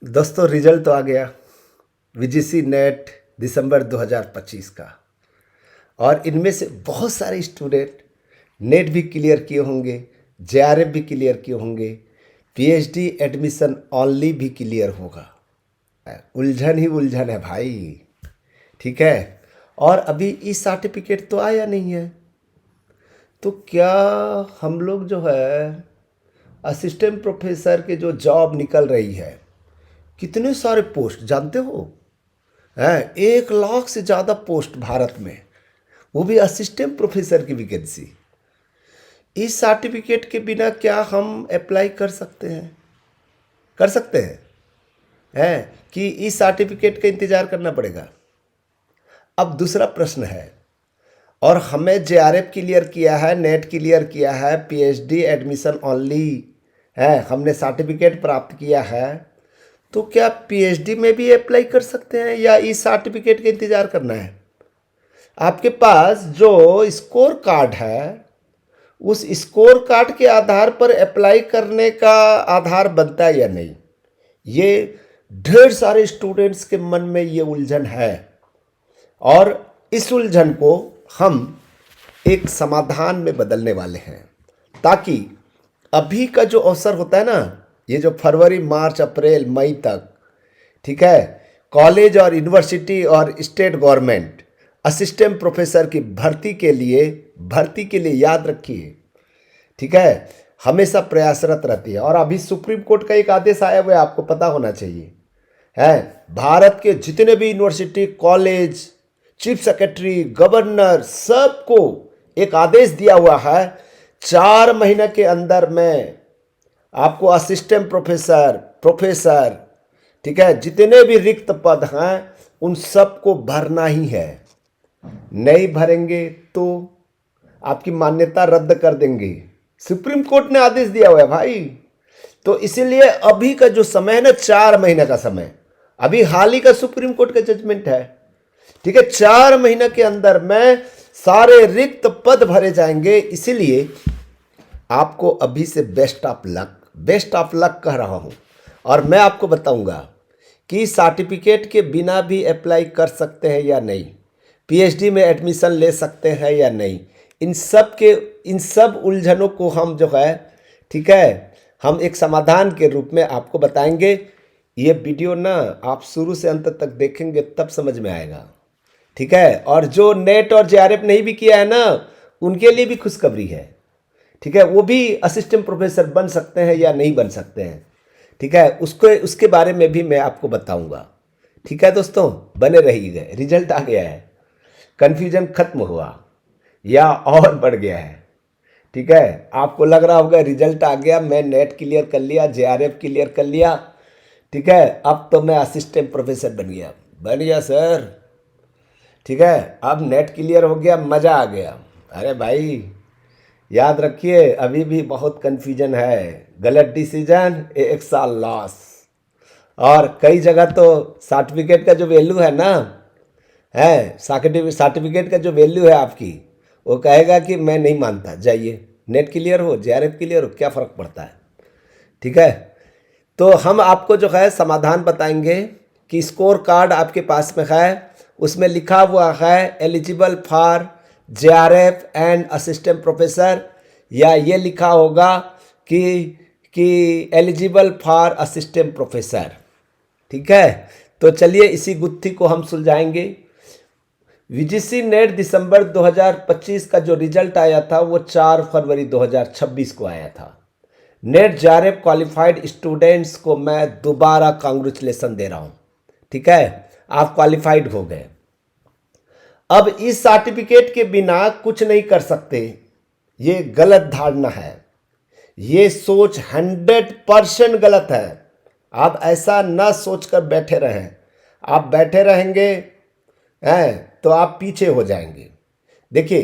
दोस्तों रिजल्ट तो आ गया। वीजीसी नेट दिसंबर 2025 का। और इनमें से बहुत सारे स्टूडेंट नेट भी क्लियर किए होंगे, जेआरएफ भी क्लियर किए होंगे, पीएचडी एडमिशन ओनली भी क्लियर होगा। उलझन ही उलझन है भाई। ठीक है। और अभी ई सर्टिफिकेट तो आया नहीं है, तो क्या हम लोग जो है असिस्टेंट प्रोफेसर के जो जॉब निकल रही है, कितने सारे पोस्ट जानते हो? हैं, 1 लाख से ज़्यादा पोस्ट भारत में, वो भी असिस्टेंट प्रोफेसर की वैकेंसी। इस सर्टिफिकेट के बिना क्या हम अप्लाई कर सकते हैं? कर सकते हैं? हैं कि इस सर्टिफिकेट का इंतज़ार करना पड़ेगा? अब दूसरा प्रश्न है, और हमें जेआरएफ क्लियर किया है, नेट क्लियर किया है, पीएचडी एडमिशन ओनली है, हमने सर्टिफिकेट प्राप्त किया है, तो क्या पीएचडी में भी अप्लाई कर सकते हैं या इस सर्टिफिकेट का इंतज़ार करना है? आपके पास जो स्कोर कार्ड है, उस स्कोर कार्ड के आधार पर अप्लाई करने का आधार बनता है या नहीं, ये ढेर सारे स्टूडेंट्स के मन में ये उलझन है। और इस उलझन को हम एक समाधान में बदलने वाले हैं, ताकि अभी का जो अवसर होता है ना, ये जो फरवरी मार्च अप्रैल मई तक, ठीक है, कॉलेज और यूनिवर्सिटी और स्टेट गवर्नमेंट असिस्टेंट प्रोफेसर की भर्ती के लिए याद रखिए, ठीक है, हमेशा प्रयासरत रहती है। और अभी सुप्रीम कोर्ट का एक आदेश आया हुआ है, आपको पता होना चाहिए, है भारत के जितने भी university, college, chief secretary, governor, सबको एक आदेश दिया हुआ है, 4 महीने के अंदर में आपको असिस्टेंट प्रोफेसर, ठीक है, जितने भी रिक्त पद हैं उन सबको भरना ही है। नहीं भरेंगे तो आपकी मान्यता रद्द कर देंगे। सुप्रीम कोर्ट ने आदेश दिया हुआ है भाई। तो इसीलिए अभी का जो समय है ना, 4 महीने का समय, अभी हाल ही का सुप्रीम कोर्ट का जजमेंट है, ठीक है, 4 महीने के अंदर में सारे रिक्त पद भरे जाएंगे। इसीलिए आपको अभी से बेस्ट ऑफ लक कह रहा हूं। और मैं आपको बताऊंगा कि सर्टिफिकेट के बिना भी अप्लाई कर सकते हैं या नहीं, पीएचडी में एडमिशन ले सकते हैं या नहीं, इन सब उलझनों को हम जो है, ठीक है, हम एक समाधान के रूप में आपको बताएंगे। ये वीडियो ना आप शुरू से अंत तक देखेंगे तब समझ में आएगा, ठीक है। और जो नेट और जेआरएफ नहीं भी किया है ना, उनके लिए भी खुशखबरी है, ठीक है, वो भी असिस्टेंट प्रोफेसर बन सकते हैं या नहीं बन सकते हैं, ठीक है, उसके बारे में भी मैं आपको बताऊंगा, ठीक है दोस्तों, बने रहिएगा। रिजल्ट आ गया है, कन्फ्यूजन खत्म हुआ या और बढ़ गया है, ठीक है। आपको लग रहा होगा रिजल्ट आ गया, मैं नेट क्लियर कर लिया, जेआरएफ क्लियर कर लिया, ठीक है, अब तो मैं असिस्टेंट प्रोफेसर बन गया सर, ठीक है, अब नेट क्लियर हो गया, मज़ा आ गया। अरे भाई याद रखिए, अभी भी बहुत कन्फ्यूजन है। गलत डिसीजन 1 साल लॉस। और कई जगह तो सर्टिफिकेट का जो वैल्यू है ना, है सर्टिफिकेट का जो वैल्यू है आपकी, वो कहेगा कि मैं नहीं मानता, जाइए नेट क्लियर हो, जेआरएफ क्लियर हो, क्या फ़र्क पड़ता है, ठीक है। तो हम आपको जो है समाधान बताएंगे कि स्कोर कार्ड आपके पास में है, उसमें लिखा हुआ है eligible for JRF and assistant professor, या ये लिखा होगा कि एलिजिबल फॉर असिस्टेंट प्रोफेसर, ठीक है। तो चलिए इसी गुत्थी को हम सुलझाएंगे। वीजीसी नेट दिसंबर 2025 का जो रिजल्ट आया था वो 4 फरवरी 2026 को आया था। नेट जेआरएफ क्वालिफाइड स्टूडेंट्स को मैं दोबारा कांग्रेचुलेसन दे रहा हूँ, ठीक है, आप क्वालिफाइड हो गए। अब इस सर्टिफिकेट के बिना कुछ नहीं कर सकते, ये गलत धारणा है, ये सोच 100% गलत है। आप ऐसा ना सोचकर बैठे रहें, आप बैठे रहेंगे हैं तो आप पीछे हो जाएंगे। देखिए,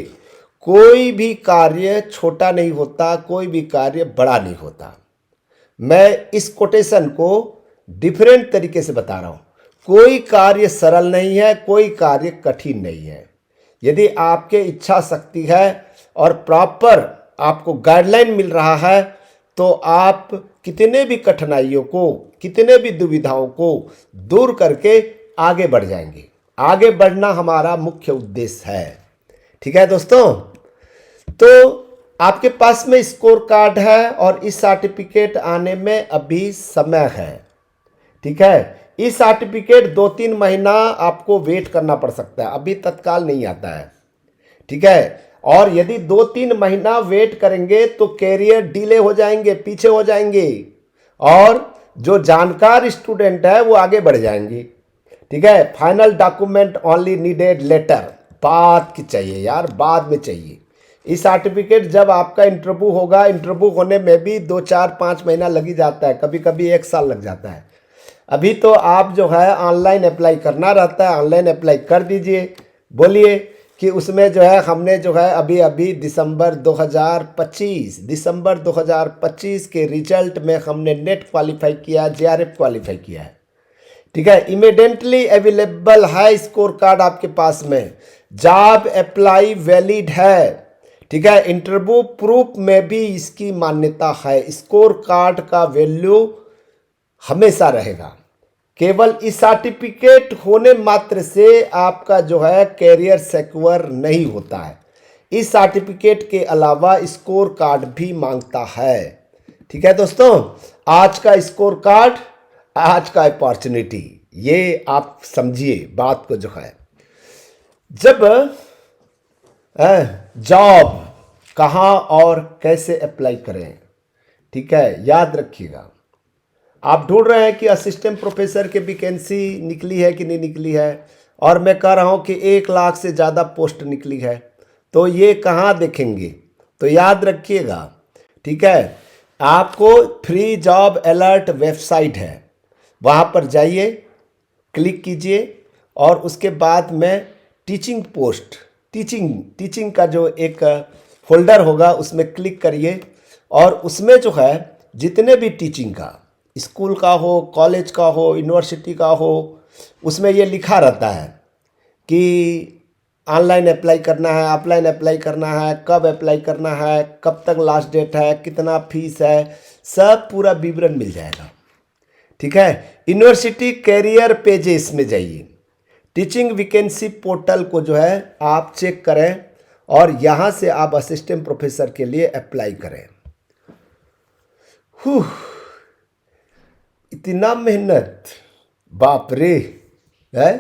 कोई भी कार्य छोटा नहीं होता, कोई भी कार्य बड़ा नहीं होता। मैं इस कोटेशन को डिफरेंट तरीके से बता रहा हूँ। कोई कार्य सरल नहीं है, कोई कार्य कठिन नहीं है। यदि आपके इच्छा शक्ति है और प्रॉपर आपको गाइडलाइन मिल रहा है, तो आप कितने भी कठिनाइयों को, कितने भी दुविधाओं को दूर करके आगे बढ़ जाएंगे। आगे बढ़ना हमारा मुख्य उद्देश्य है। ठीक है दोस्तों, तो आपके पास में स्कोर कार्ड है और इस सर्टिफिकेट आने में अभी समय है। ठीक है, इस सर्टिफिकेट 2-3 महीना आपको वेट करना पड़ सकता है, अभी तत्काल नहीं आता है। ठीक है, और यदि 2-3 महीना वेट करेंगे तो कैरियर डिले हो जाएंगे, पीछे हो जाएंगे, और जो जानकार स्टूडेंट है वो आगे बढ़ जाएंगे। ठीक है, final document only needed letter, बाद की चाहिए यार, बाद में चाहिए। इस सर्टिफिकेट जब आपका इंटरव्यू होगा, इंटरव्यू होने में भी 2-4-5 महीना लग ही जाता है, कभी कभी 1 साल लग जाता है। अभी तो आप जो है ऑनलाइन अप्लाई करना रहता है, ऑनलाइन अप्लाई कर दीजिए। बोलिए कि उसमें जो है हमने जो है अभी अभी दिसंबर 2025 के रिजल्ट में हमने नेट क्वालिफाई किया, जेआरएफ क्वालिफाई किया है। ठीक है, इमीडिएटली अवेलेबल है स्कोर कार्ड आपके पास में, जॉब अप्लाई वैलिड है। ठीक है, इंटरव्यू प्रूफ में भी इसकी मान्यता है। स्कोर कार्ड का वैल्यू हमेशा रहेगा। केवल इस सर्टिफिकेट होने मात्र से आपका जो है कैरियर सिक्योर नहीं होता है। इस सर्टिफिकेट के अलावा स्कोर कार्ड भी मांगता है। ठीक है दोस्तों, आज का स्कोर कार्ड, आज का अपॉर्चुनिटी, ये आप समझिए बात को जो है। जब जॉब कहाँ और कैसे अप्लाई करें, ठीक है, याद रखिएगा। आप ढूंढ रहे हैं कि असिस्टेंट प्रोफेसर की वैकेंसी निकली है कि नहीं निकली है, और मैं कह रहा हूँ कि 1 लाख से ज़्यादा पोस्ट निकली है, तो ये कहाँ देखेंगे? तो याद रखिएगा। ठीक है, आपको फ्री जॉब अलर्ट वेबसाइट है, वहाँ पर जाइए, क्लिक कीजिए, और उसके बाद में टीचिंग पोस्ट, टीचिंग का जो एक फोल्डर होगा उसमें क्लिक करिए, और उसमें जो है जितने भी टीचिंग का, स्कूल का हो, कॉलेज का हो, यूनिवर्सिटी का हो, उसमें ये लिखा रहता है कि ऑनलाइन अप्लाई करना है, ऑफलाइन अप्लाई करना है, कब अप्लाई करना है, कब तक लास्ट डेट है, कितना फीस है, सब पूरा विवरण मिल जाएगा। ठीक है, यूनिवर्सिटी कैरियर पेजेस में जाइए, टीचिंग वैकेंसी पोर्टल को जो है आप चेक करें, और यहाँ से आप असिस्टेंट प्रोफेसर के लिए अप्लाई करें। इतना मेहनत, बाप रे, है,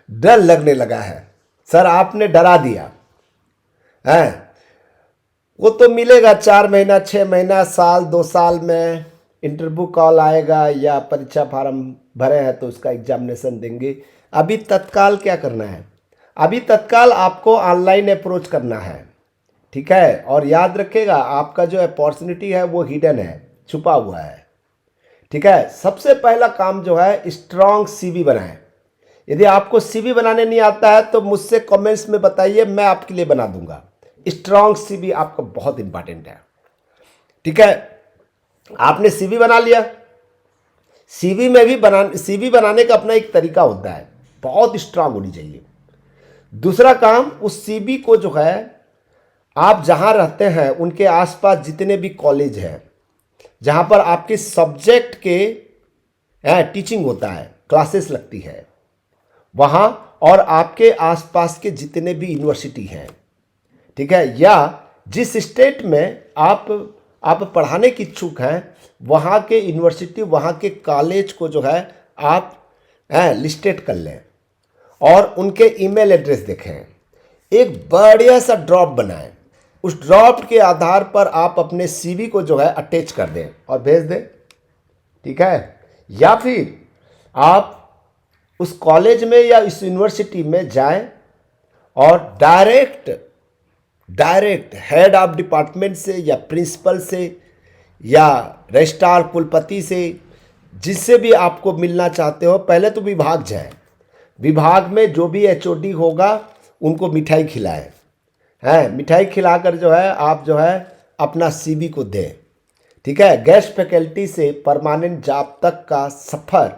डर लगने लगा है। सर आपने डरा दिया है। वो तो मिलेगा 4 महीना, 6 महीना, साल, 2 साल में इंटरव्यू कॉल आएगा, या परीक्षा फार्म भरे हैं तो उसका एग्जामिनेशन देंगे। अभी तत्काल क्या करना है? अभी तत्काल आपको ऑनलाइन अप्रोच करना है। ठीक है, और याद रखिएगा आपका जो अपॉर्चुनिटी है वो हिडन है, छुपा हुआ है। ठीक है, सबसे पहला काम जो है स्ट्रॉन्ग सीवी बनाएं। यदि आपको सीवी बनाने नहीं आता है तो मुझसे कमेंट्स में बताइए, मैं आपके लिए बना दूंगा। स्ट्रॉन्ग सीवी आपका बहुत इंपॉर्टेंट है। ठीक है, आपने सीवी बना लिया, सीवी में भी सीवी बनाने का अपना एक तरीका होता है, बहुत स्ट्रांग होनी चाहिए। दूसरा काम, उस सीवी को जो है आप जहां रहते हैं उनके आसपास जितने भी कॉलेज हैं जहां पर आपके सब्जेक्ट के टीचिंग होता है, क्लासेस लगती है, वहां, और आपके आसपास के जितने भी यूनिवर्सिटी हैं, ठीक है, या जिस स्टेट में आप पढ़ाने की इच्छुक हैं वहाँ के यूनिवर्सिटी, वहाँ के कॉलेज को जो है आप लिस्टेड कर लें, और उनके ईमेल एड्रेस देखें। एक बढ़िया सा ड्रॉप बनाएं, उस ड्रॉप के आधार पर आप अपने सीवी को जो है अटैच कर दें और भेज दें। ठीक है, या फिर आप उस कॉलेज में या इस यूनिवर्सिटी में जाएं और डायरेक्ट हेड ऑफ डिपार्टमेंट से या प्रिंसिपल से या रजिस्ट्रार कुलपति से, जिससे भी आपको मिलना चाहते हो, पहले तो विभाग जाएं, विभाग में जो भी एचओडी होगा उनको मिठाई खिलाएं, मिठाई खिलाकर जो है आप जो है अपना सीवी को दें। ठीक है, गेस्ट फैकल्टी से परमानेंट जॉब तक का सफ़र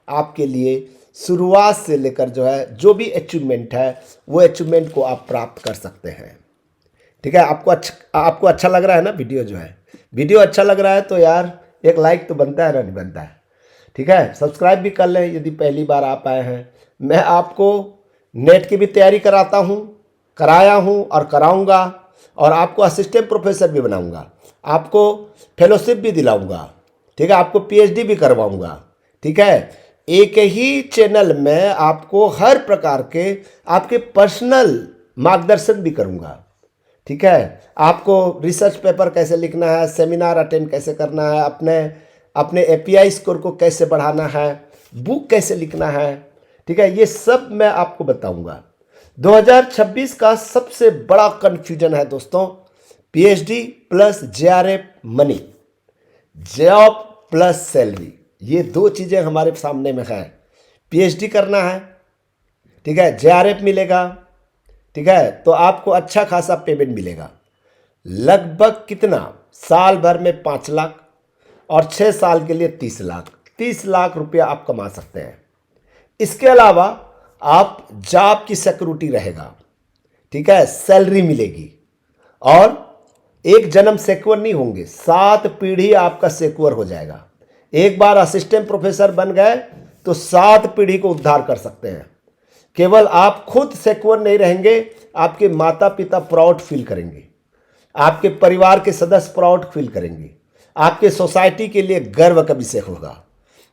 आपके लिए शुरुआत से लेकर जो है जो भी अचीवमेंट है वो अचीवमेंट को आप प्राप्त कर सकते हैं। ठीक है, आपको अच्छा लग रहा है ना वीडियो? जो है वीडियो अच्छा लग रहा है तो यार एक लाइक तो बनता है ना, नहीं बनता है? ठीक है, सब्सक्राइब भी कर लें यदि पहली बार आप आए हैं। मैं आपको नेट की भी तैयारी कराता हूँ, कराया हूँ और कराऊँगा, और आपको असिस्टेंट प्रोफेसर भी बनाऊँगा, आपको फेलोशिप भी दिलाऊँगा, ठीक है, आपको पीएचडी भी करवाऊँगा। ठीक है, एक ही चैनल में आपको हर प्रकार के आपके पर्सनल मार्गदर्शन भी करूँगा। ठीक है, आपको रिसर्च पेपर कैसे लिखना है, सेमिनार अटेंड कैसे करना है, अपने एपीआई स्कोर को कैसे बढ़ाना है, बुक कैसे लिखना है, ठीक है, ये सब मैं आपको बताऊंगा। 2026 का सबसे बड़ा कन्फ्यूजन है दोस्तों, PhD plus JRF money, job plus salary, ये दो चीज़ें हमारे सामने में है। पीएचडी करना है, ठीक है, जेआरएफ मिलेगा, ठीक है, तो आपको अच्छा खासा पेमेंट मिलेगा। लगभग कितना, साल भर में 5 लाख और 6 साल के लिए 30 लाख, 30 लाख रुपया आप कमा सकते हैं। इसके अलावा आप जॉब की सिक्योरिटी रहेगा, ठीक है, सैलरी मिलेगी, और एक जन्म सिक्योर नहीं होंगे, 7 पीढ़ी आपका सिक्योर हो जाएगा। एक बार असिस्टेंट प्रोफेसर बन गए तो 7 पीढ़ी को उद्धार कर सकते हैं। केवल आप खुद सिक्योर नहीं रहेंगे, आपके माता पिता प्राउड फील करेंगे, आपके परिवार के सदस्य प्राउड फील करेंगे, आपके सोसाइटी के लिए गर्व का विषय होगा।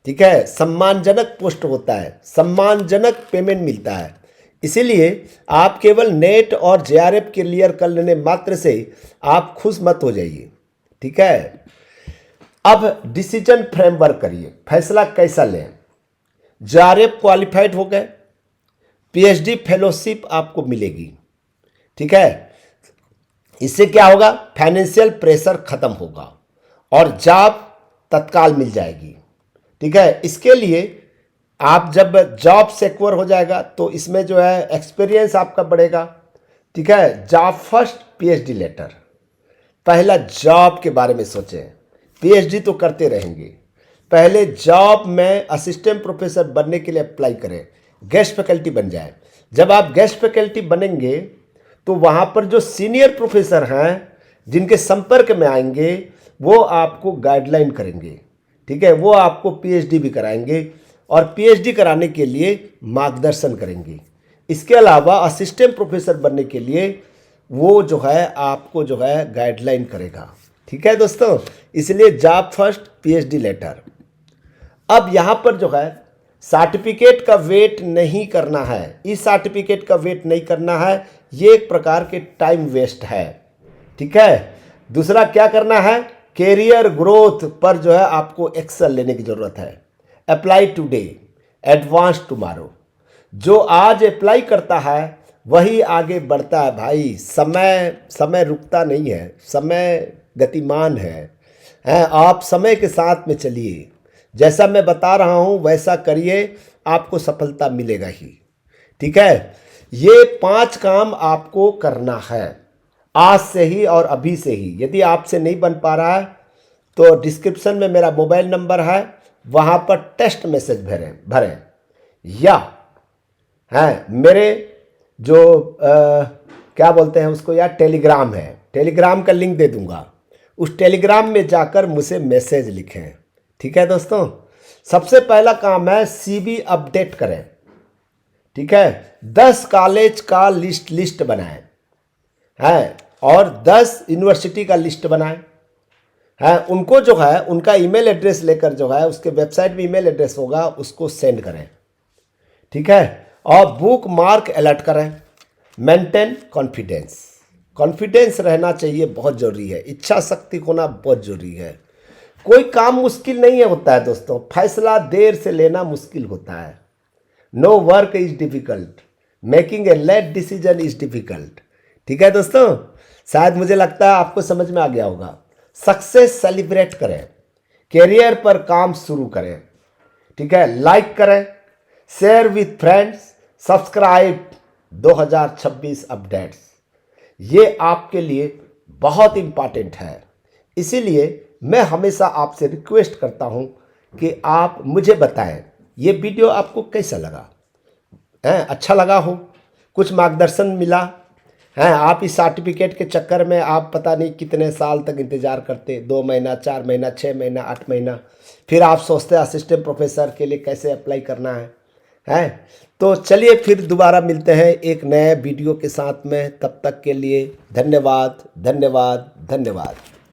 ठीक है, सम्मानजनक पोस्ट होता है, सम्मानजनक पेमेंट मिलता है। इसीलिए आप केवल नेट और जेआरएफ क्लियर कर लेने मात्र से आप खुश मत हो जाइए। ठीक है, अब डिसीजन फ्रेमवर्क करिए, फैसला कैसा लें। जेआरएफ क्वालिफाइड हो गए, पीएचडी फेलोशिप आपको मिलेगी। ठीक है, इससे क्या होगा, फाइनेंशियल प्रेशर खत्म होगा और जॉब तत्काल मिल जाएगी। ठीक है, इसके लिए आप जब जॉब सिक्योर हो जाएगा तो इसमें जो है एक्सपीरियंस आपका बढ़ेगा। ठीक है, जॉब फर्स्ट पीएचडी लेटर, पहला जॉब के बारे में सोचें, पीएचडी तो करते रहेंगे, पहले जॉब में असिस्टेंट प्रोफेसर बनने के लिए अप्लाई करें, गेस्ट फैकल्टी बन जाए। जब आप गेस्ट फैकल्टी बनेंगे तो वहाँ पर जो सीनियर प्रोफेसर हैं जिनके संपर्क में आएंगे वो आपको गाइडलाइन करेंगे। ठीक है, वो आपको पीएचडी भी कराएंगे और पीएचडी कराने के लिए मार्गदर्शन करेंगे। इसके अलावा असिस्टेंट प्रोफेसर बनने के लिए वो जो है आपको जो है गाइडलाइन करेगा। ठीक है दोस्तों, इसलिए जॉब फर्स्ट पीएचडी लेटर। अब यहाँ पर जो है सर्टिफिकेट का वेट नहीं करना है, इस सर्टिफिकेट का वेट नहीं करना है, ये एक प्रकार के टाइम वेस्ट है। ठीक है, दूसरा क्या करना है, कैरियर ग्रोथ पर जो है आपको एक्शन लेने की ज़रूरत है। अप्लाई टुडे एडवांस टुमारो, जो आज अप्लाई करता है वही आगे बढ़ता है भाई। समय रुकता नहीं है, समय गतिमान है। आप समय के साथ में चलिए, जैसा मैं बता रहा हूँ वैसा करिए, आपको सफलता मिलेगा ही। ठीक है, ये 5 काम आपको करना है आज से ही और अभी से ही। यदि आपसे नहीं बन पा रहा है तो डिस्क्रिप्शन में मेरा मोबाइल नंबर है, वहाँ पर टेस्ट मैसेज भरें या मेरे जो क्या बोलते हैं उसको यार, टेलीग्राम है, टेलीग्राम का लिंक दे दूँगा, उस टेलीग्राम में जाकर मुझे मैसेज लिखें। ठीक है दोस्तों, सबसे पहला काम है सीवी अपडेट करें। ठीक है, 10 कॉलेज का लिस्ट बनाएं और 10 यूनिवर्सिटी का लिस्ट बनाएं। उनको जो है उनका ईमेल एड्रेस लेकर जो है उसके वेबसाइट में ईमेल एड्रेस होगा उसको सेंड करें। ठीक है, और बुक मार्क अलर्ट करें। मेंटेन कॉन्फिडेंस, कॉन्फिडेंस रहना चाहिए, बहुत ज़रूरी है। इच्छा शक्ति होना बहुत ज़रूरी है। कोई काम मुश्किल नहीं होता है दोस्तों, फैसला देर से लेना मुश्किल होता है। No work is difficult, making a late decision is difficult. ठीक है दोस्तों, शायद मुझे लगता है आपको समझ में आ गया होगा। सक्सेस सेलिब्रेट करें, कैरियर पर काम शुरू करें। ठीक है, लाइक करें, share with friends, subscribe 2026 updates, ये आपके लिए बहुत इम्पॉर्टेंट है। इसीलिए मैं हमेशा आपसे रिक्वेस्ट करता हूं कि आप मुझे बताएं ये वीडियो आपको कैसा लगा। अच्छा लगा हो, कुछ मार्गदर्शन मिला, हैं। आप इस सर्टिफिकेट के चक्कर में आप पता नहीं कितने साल तक इंतज़ार करते, 2 महीना, 4 महीना, 6 महीना, 8 महीना, फिर आप सोचते असिस्टेंट प्रोफेसर के लिए कैसे अप्लाई करना है। हैं। तो चलिए फिर दोबारा मिलते हैं एक नए वीडियो के साथ में, तब तक के लिए धन्यवाद, धन्यवाद, धन्यवाद।